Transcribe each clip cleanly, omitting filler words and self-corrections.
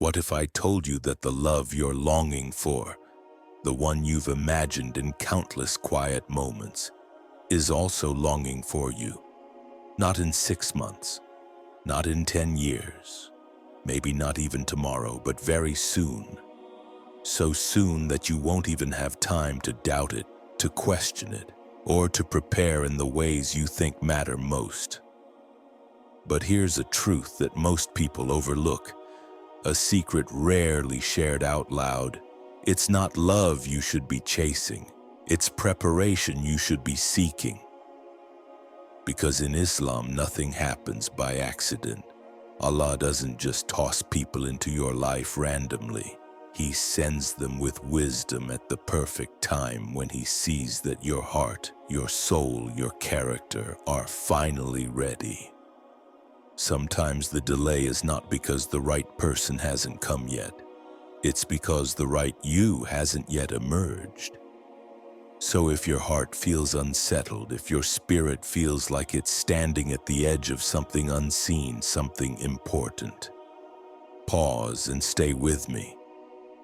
What if I told you that the love you're longing for, the one you've imagined in countless quiet moments, is also longing for you? Not in 6 months, not in 10 years, maybe not even tomorrow, but very soon. So soon that you won't even have time to doubt it, to question it, or to prepare in the ways you think matter most. But here's a truth that most people overlook, a secret rarely shared out loud. It's not love you should be chasing, it's preparation you should be seeking. Because in Islam, nothing happens by accident. Allah doesn't just toss people into your life randomly. He sends them with wisdom at the perfect time when He sees that your heart, your soul, your character are finally ready. Sometimes the delay is not because the right person hasn't come yet. It's because the right you hasn't yet emerged. So if your heart feels unsettled, if your spirit feels like it's standing at the edge of something unseen, something important, pause and stay with me.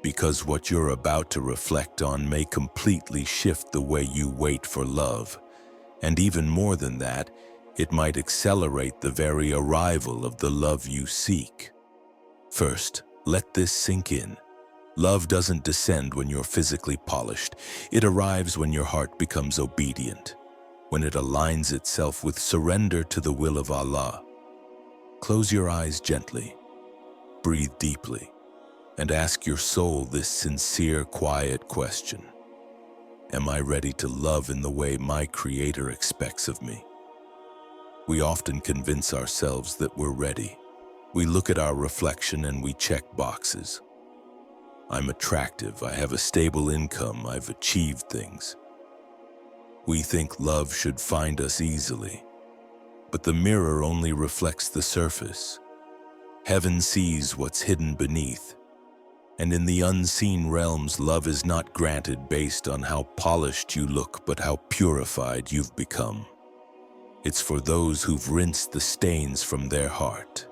Because what you're about to reflect on may completely shift the way you wait for love. And even more than that, it might accelerate the very arrival of the love you seek. First, let this sink in. Love doesn't descend when you're physically polished. It arrives when your heart becomes obedient, when it aligns itself with surrender to the will of Allah. Close your eyes gently, breathe deeply, and ask your soul this sincere, quiet question. Am I ready to love in the way my Creator expects of me? We often convince ourselves that we're ready. We look at our reflection and we check boxes. I'm attractive, I have a stable income, I've achieved things. We think love should find us easily, but the mirror only reflects the surface. Heaven sees what's hidden beneath. And in the unseen realms, love is not granted based on how polished you look, but how purified you've become. It's for those who've rinsed the stains from their heart,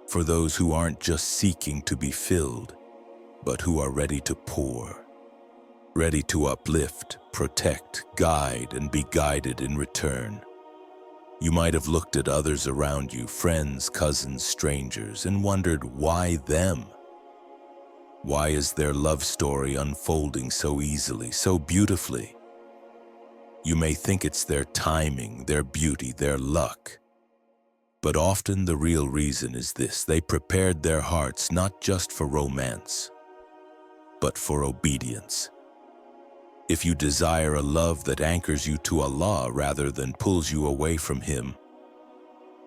for those who aren't just seeking to be filled, but who are ready to pour, ready to uplift, protect, guide, and be guided in return. You might have looked at others around you, friends, cousins, strangers, and wondered, why them? Why is their love story unfolding so easily, so beautifully? You may think it's their timing, their beauty, their luck. But often the real reason is this: they prepared their hearts not just for romance, but for obedience. If you desire a love that anchors you to Allah rather than pulls you away from Him,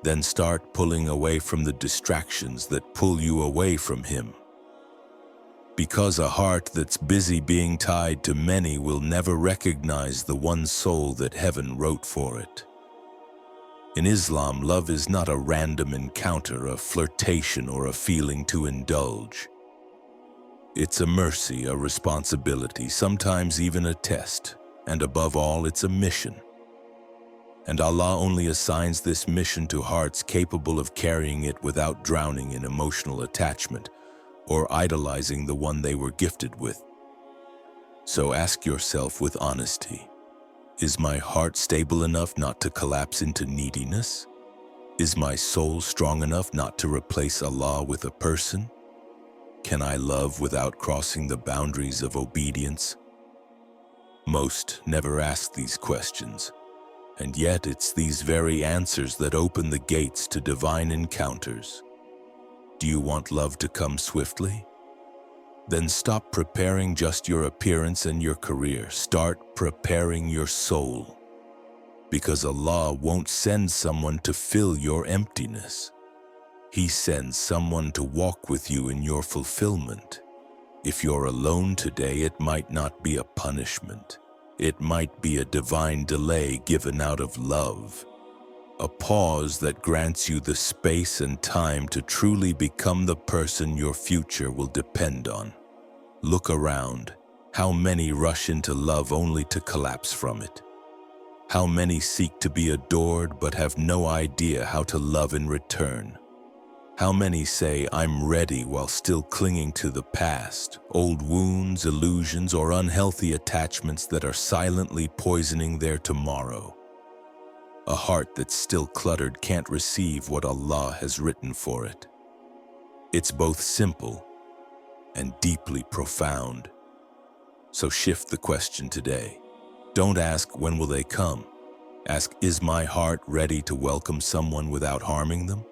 then start pulling away from the distractions that pull you away from Him. Because a heart that's busy being tied to many will never recognize the one soul that heaven wrote for it. In Islam, love is not a random encounter, a flirtation, or a feeling to indulge. It's a mercy, a responsibility, sometimes even a test, and above all, it's a mission. And Allah only assigns this mission to hearts capable of carrying it without drowning in emotional attachment or idolizing the one they were gifted with. So ask yourself with honesty, is my heart stable enough not to collapse into neediness? Is my soul strong enough not to replace Allah with a person? Can I love without crossing the boundaries of obedience? Most never ask these questions, and yet it's these very answers that open the gates to divine encounters. Do you want love to come swiftly? Then stop preparing just your appearance and your career. Start preparing your soul. Because Allah won't send someone to fill your emptiness. He sends someone to walk with you in your fulfillment. If you're alone today, it might not be a punishment. It might be a divine delay given out of love. A pause that grants you the space and time to truly become the person your future will depend on. Look around. How many rush into love only to collapse from it? How many seek to be adored but have no idea how to love in return? How many say, "I'm ready," while still clinging to the past, old wounds, illusions, or unhealthy attachments that are silently poisoning their tomorrow? A heart that's still cluttered can't receive what Allah has written for it. It's both simple and deeply profound. So shift the question today. Don't ask, "When will they come?" Ask, "Is my heart ready to welcome someone without harming them?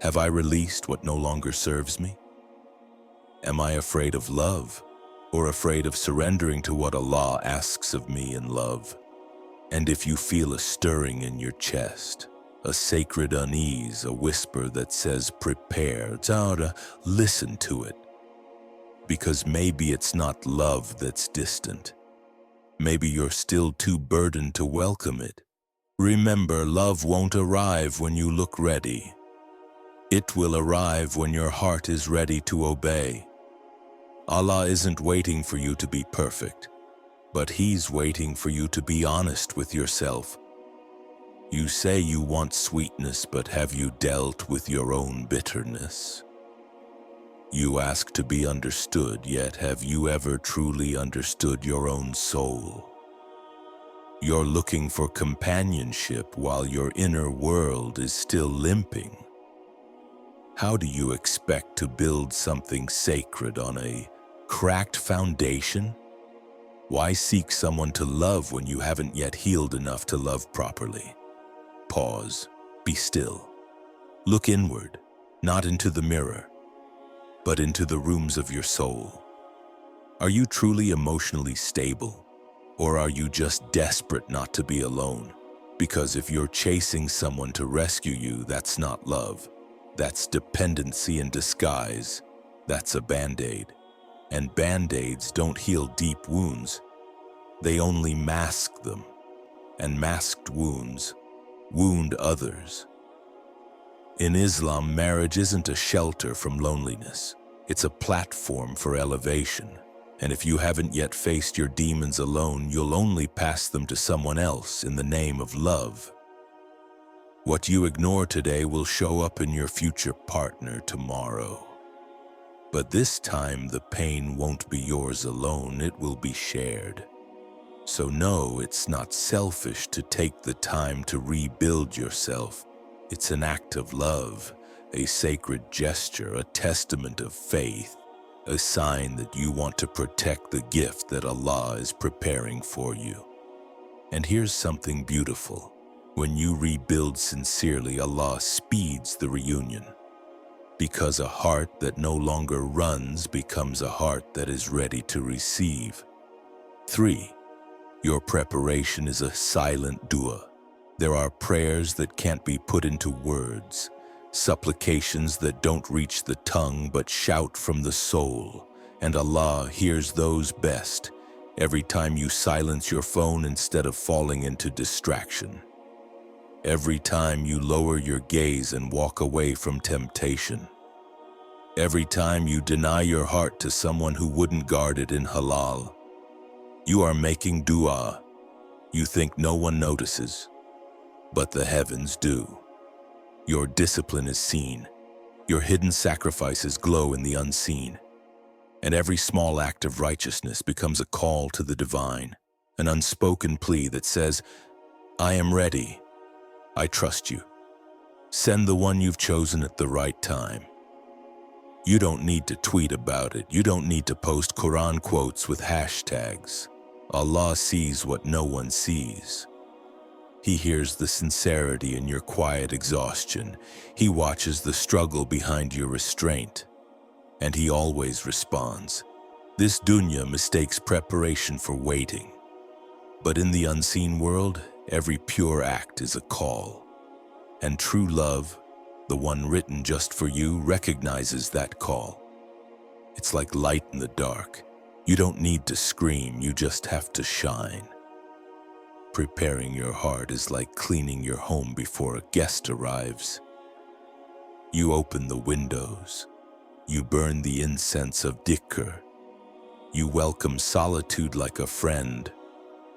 Have I released what no longer serves me? Am I afraid of love, or afraid of surrendering to what Allah asks of me in love?" And if you feel a stirring in your chest, a sacred unease, a whisper that says, "Prepare," Ta'ara, listen to it. Because maybe it's not love that's distant. Maybe you're still too burdened to welcome it. Remember, love won't arrive when you look ready. It will arrive when your heart is ready to obey. Allah isn't waiting for you to be perfect, but He's waiting for you to be honest with yourself. You say you want sweetness, but have you dealt with your own bitterness? You ask to be understood, yet have you ever truly understood your own soul? You're looking for companionship while your inner world is still limping. How do you expect to build something sacred on a cracked foundation? Why seek someone to love when you haven't yet healed enough to love properly? Pause. Be still. Look inward, not into the mirror, but into the rooms of your soul. Are you truly emotionally stable, or are you just desperate not to be alone? Because if you're chasing someone to rescue you, that's not love. That's dependency in disguise. That's a Band-Aid. And Band-Aids don't heal deep wounds. They only mask them. And masked wounds wound others. In Islam, marriage isn't a shelter from loneliness. It's a platform for elevation. And if you haven't yet faced your demons alone, you'll only pass them to someone else in the name of love. What you ignore today will show up in your future partner tomorrow. But this time, the pain won't be yours alone, it will be shared. So no, it's not selfish to take the time to rebuild yourself. It's an act of love, a sacred gesture, a testament of faith, a sign that you want to protect the gift that Allah is preparing for you. And here's something beautiful. When you rebuild sincerely, Allah speeds the reunion. Because a heart that no longer runs becomes a heart that is ready to receive. 3. Your preparation is a silent dua. There are prayers that can't be put into words, supplications that don't reach the tongue but shout from the soul, and Allah hears those best every time you silence your phone instead of falling into distraction. Every time you lower your gaze and walk away from temptation. Every time you deny your heart to someone who wouldn't guard it in halal. You are making dua. You think no one notices, but the heavens do. Your discipline is seen. Your hidden sacrifices glow in the unseen. And every small act of righteousness becomes a call to the divine, an unspoken plea that says, "I am ready. I trust you. Send the one you've chosen at the right time." You don't need to tweet about it. You don't need to post Quran quotes with hashtags. Allah sees what no one sees. He hears the sincerity in your quiet exhaustion. He watches the struggle behind your restraint. And He always responds. This dunya mistakes preparation for waiting. But in the unseen world, every pure act is a call. And true love, the one written just for you, recognizes that call. It's like light in the dark. You don't need to scream, you just have to shine. Preparing your heart is like cleaning your home before a guest arrives. You open the windows. You burn the incense of dhikr. You welcome solitude like a friend,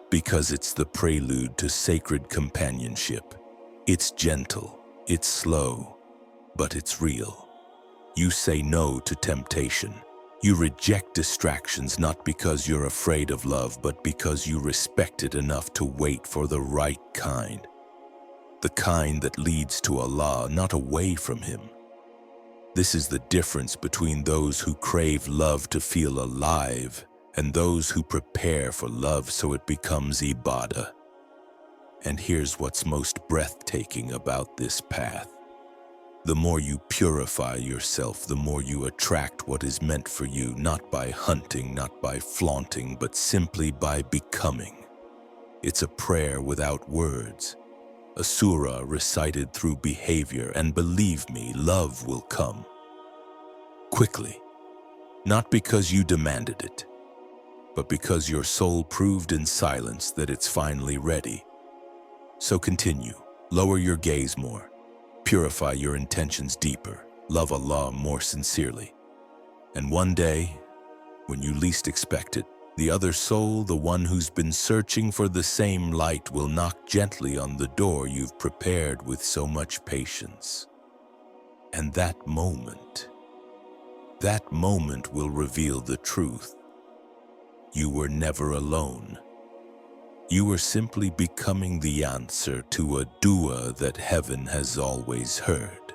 because it's the prelude to sacred companionship. It's gentle, it's slow, but it's real. You say no to temptation. You reject distractions not because you're afraid of love, but because you respect it enough to wait for the right kind. The kind that leads to Allah, not away from Him. This is the difference between those who crave love to feel alive and those who prepare for love so it becomes ibadah. And here's what's most breathtaking about this path. The more you purify yourself, the more you attract what is meant for you, not by hunting, not by flaunting, but simply by becoming. It's a prayer without words, a surah recited through behavior, and believe me, love will come. Quickly. Not because you demanded it, but because your soul proved in silence that it's finally ready. So continue. Lower your gaze more. Purify your intentions deeper. Love Allah more sincerely. And one day, when you least expect it, the other soul, the one who's been searching for the same light, will knock gently on the door you've prepared with so much patience. And that moment will reveal the truth. You were never alone. You were simply becoming the answer to a dua that heaven has always heard.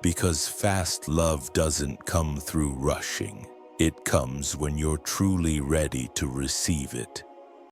Because fast love doesn't come through rushing. It comes when you're truly ready to receive it.